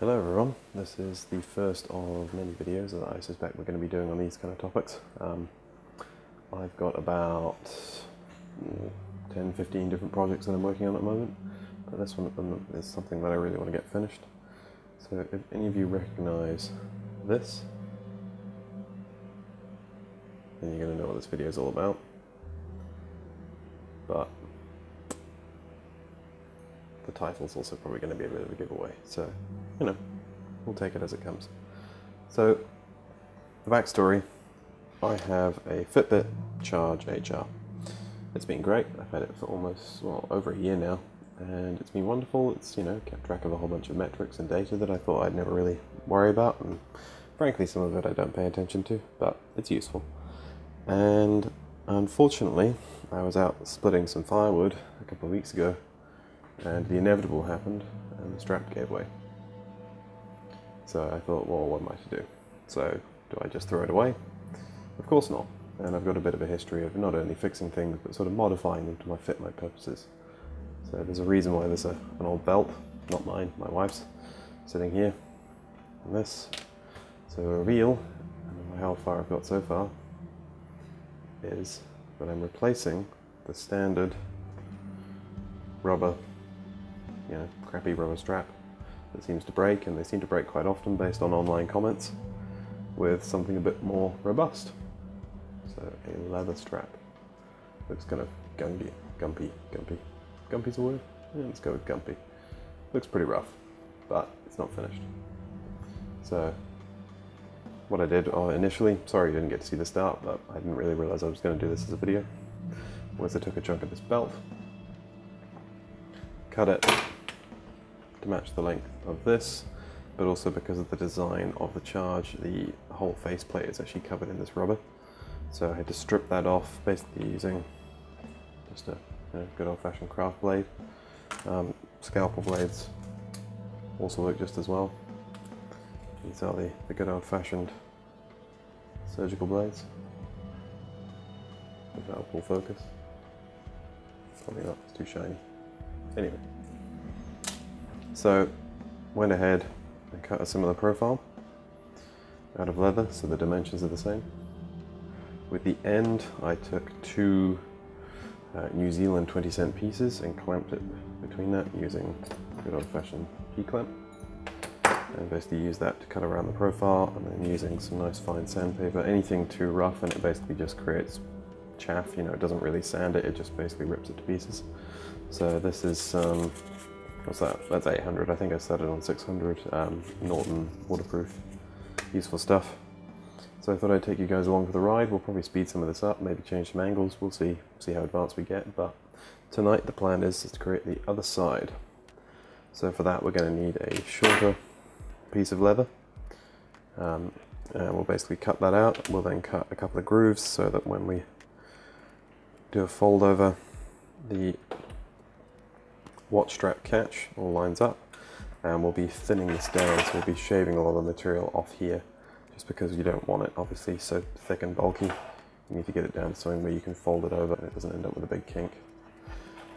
Hello everyone, this is the first of many videos that I suspect we're going to be doing on these kind of topics. I've got about 10-15 different projects that I'm working on at the moment, but this one of them is something that I really want to get finished. So if any of you recognise this, then you're going to know what this video is all about. But the title's also probably going to be a bit of a giveaway, so you know, we'll take it as it comes. So the backstory: I have a Fitbit Charge HR. It's been great. I've had it for almost, over a year now, and it's been wonderful. It's, kept track of a whole bunch of metrics and data that I thought I'd never really worry about, and frankly some of it I don't pay attention to, but it's useful. And unfortunately, I was out splitting some firewood a couple of weeks ago, and the inevitable happened, and the strap gave way. So I thought, well, what am I to do? So do I just throw it away? Of course not. And I've got a bit of a history of not only fixing things, but sort of modifying them to fit my purposes. So there's a reason why there's an old belt, not mine, my wife's, sitting here, and this. So a reveal, I don't know how far I've got so far, is that I'm replacing the standard rubber, crappy rubber strap that seems to break, and they seem to break quite often based on online comments, with something a bit more robust. So a leather strap. Looks kind of gumpy. Gumpy's a word? Yeah, let's go with gumpy. Looks pretty rough, but it's not finished. So what I did initially, sorry you didn't get to see the start, but I didn't really realize I was going to do this as a video, was I took a chunk of this belt, cut it to match the length of this, but also because of the design of the Charge, the whole faceplate is actually covered in this rubber. So I had to strip that off, basically using just a good old-fashioned craft blade. Scalpel blades also work just as well. These are the good old-fashioned surgical blades. If that'll pull focus. Probably not, it's too shiny. Anyway. So went ahead and cut a similar profile out of leather, so the dimensions are the same. With the end, I took two New Zealand 20-cent pieces and clamped it between that using good old-fashioned P-clamp, and basically used that to cut around the profile, and then using some nice fine sandpaper. Anything too rough and it basically just creates chaff, it doesn't really sand it, it just basically rips it to pieces. So this is what's that? That's 800. I think I set it on 600. Norton waterproof, useful stuff. So I thought I'd take you guys along for the ride. We'll probably speed some of this up, maybe change some angles. We'll see how advanced we get. But tonight the plan is to create the other side. So for that we're going to need a shorter piece of leather. And we'll basically cut that out. We'll then cut a couple of grooves so that when we do a fold over, the watch strap catch all lines up, and we'll be thinning this down, so we'll be shaving a lot of the material off here, just because you don't want it obviously so thick and bulky. You need to get it down to something where you can fold it over and it doesn't end up with a big kink.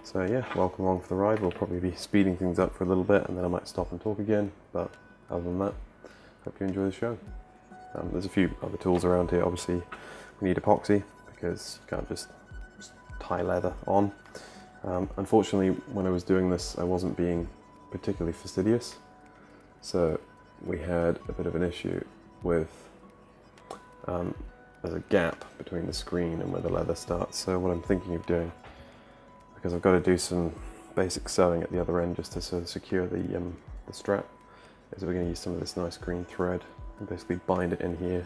So yeah, welcome along for the ride. We'll probably be speeding things up for a little bit, and then I might stop and talk again, but other than that, hope you enjoy the show. There's a few other tools around here. Obviously we need epoxy, because you can't just tie leather on. Unfortunately, when I was doing this, I wasn't being particularly fastidious, so we had a bit of an issue with there's a gap between the screen and where the leather starts. So what I'm thinking of doing, because I've got to do some basic sewing at the other end just to sort of secure the strap, is we're going to use some of this nice green thread and basically bind it in here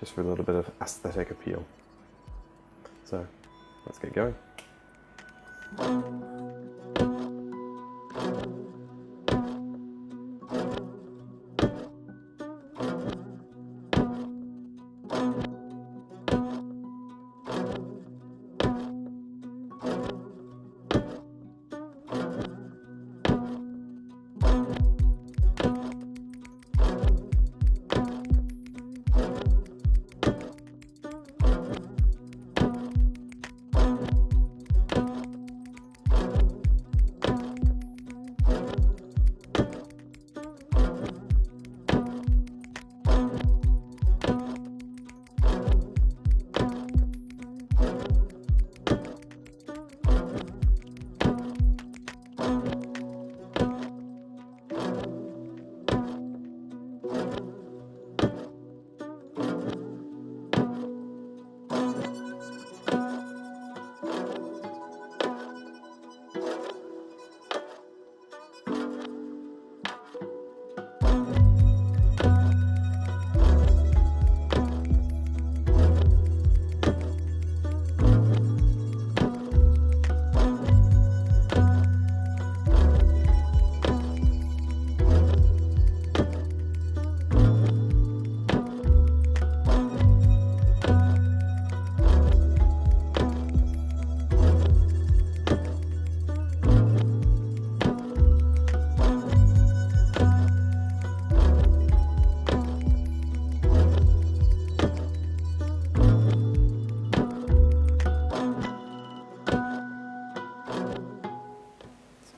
just for a little bit of aesthetic appeal. So let's get going.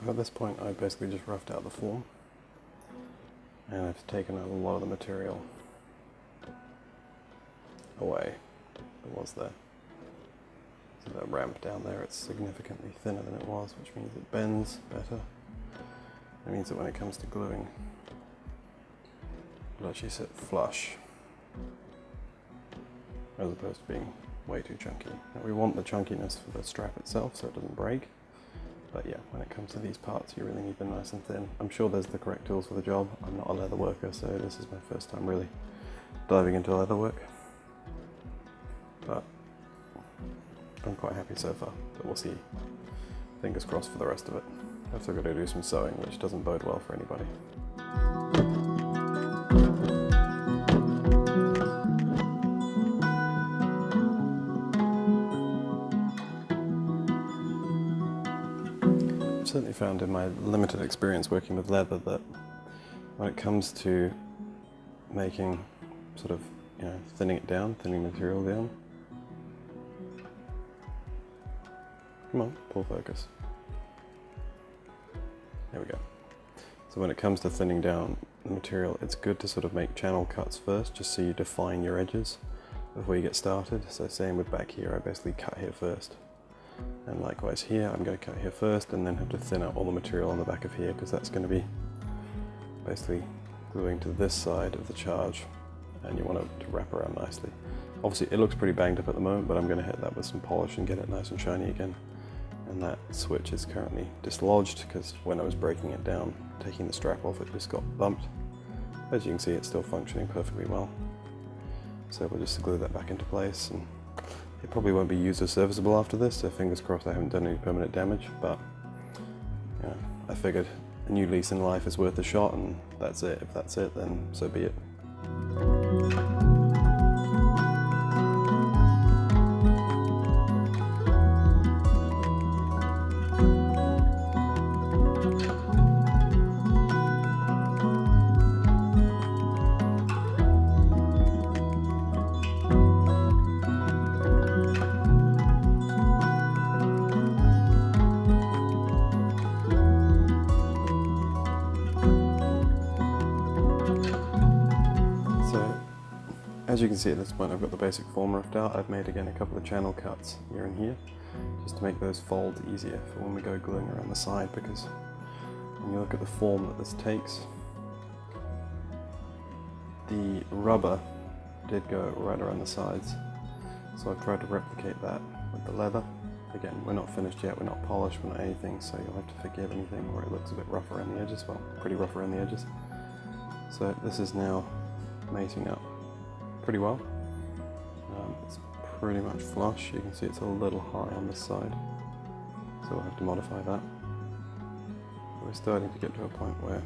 At this point I basically just roughed out the form, and I've taken a lot of the material away that was there. So that ramp down there, it's significantly thinner than it was, which means it bends better. It means that when it comes to gluing, it'll actually sit flush, as opposed to being way too chunky. Now we want the chunkiness for the strap itself so it doesn't break, but yeah, when it comes to these parts you really need them nice and thin. I'm sure there's the correct tools for the job. I'm not a leather worker, so this is my first time really diving into leather work, but I'm quite happy so far, but we'll see. Fingers crossed for the rest of it. I've still got to do some sewing, which doesn't bode well for anybody. I've certainly found in my limited experience working with leather that when it comes to making sort of, thinning it down, thinning material down. Come on, pull focus. There we go. So when it comes to thinning down the material, it's good to sort of make channel cuts first, just so you define your edges before you get started. So same with back here, I basically cut here first. And likewise here, I'm going to cut here first and then have to thin out all the material on the back of here, because that's going to be basically gluing to this side of the charge, and you want it to wrap around nicely. Obviously it looks pretty banged up at the moment, but I'm going to hit that with some polish and get it nice and shiny again. And that switch is currently dislodged because when I was breaking it down, taking the strap off, it just got bumped. As you can see, it's still functioning perfectly well. So we'll just glue that back into place, and it probably won't be used as serviceable after this, so fingers crossed I haven't done any permanent damage, but I figured a new lease in life is worth a shot, and that's it. If that's it, then so be it. As you can see at this point, I've got the basic form roughed out. I've made again a couple of channel cuts here and here, just to make those folds easier for when we go gluing around the side, because when you look at the form that this takes, the rubber did go right around the sides, so I've tried to replicate that with the leather. Again, we're not finished yet, we're not polished, we're not anything, so you'll have to forgive anything where it looks a bit rough around the edges, well, pretty rough around the edges. So this is now mating up pretty well. It's pretty much flush. You can see it's a little high on this side, so we'll have to modify that. We're starting to get to a point where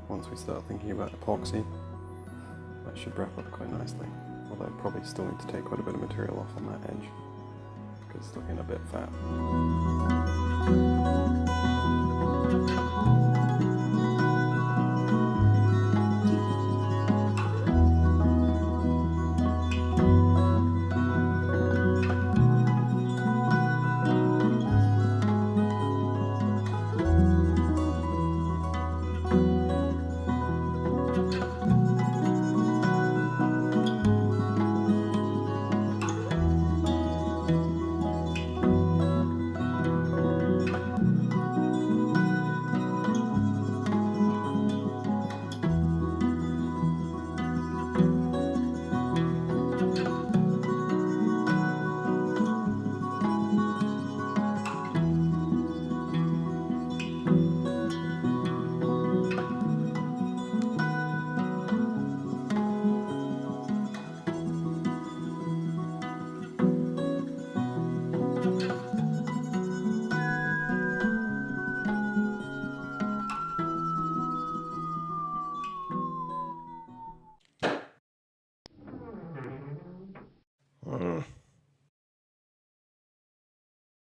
once we start thinking about epoxy, that should wrap up quite nicely, although probably still need to take quite a bit of material off on that edge because it's looking a bit fat.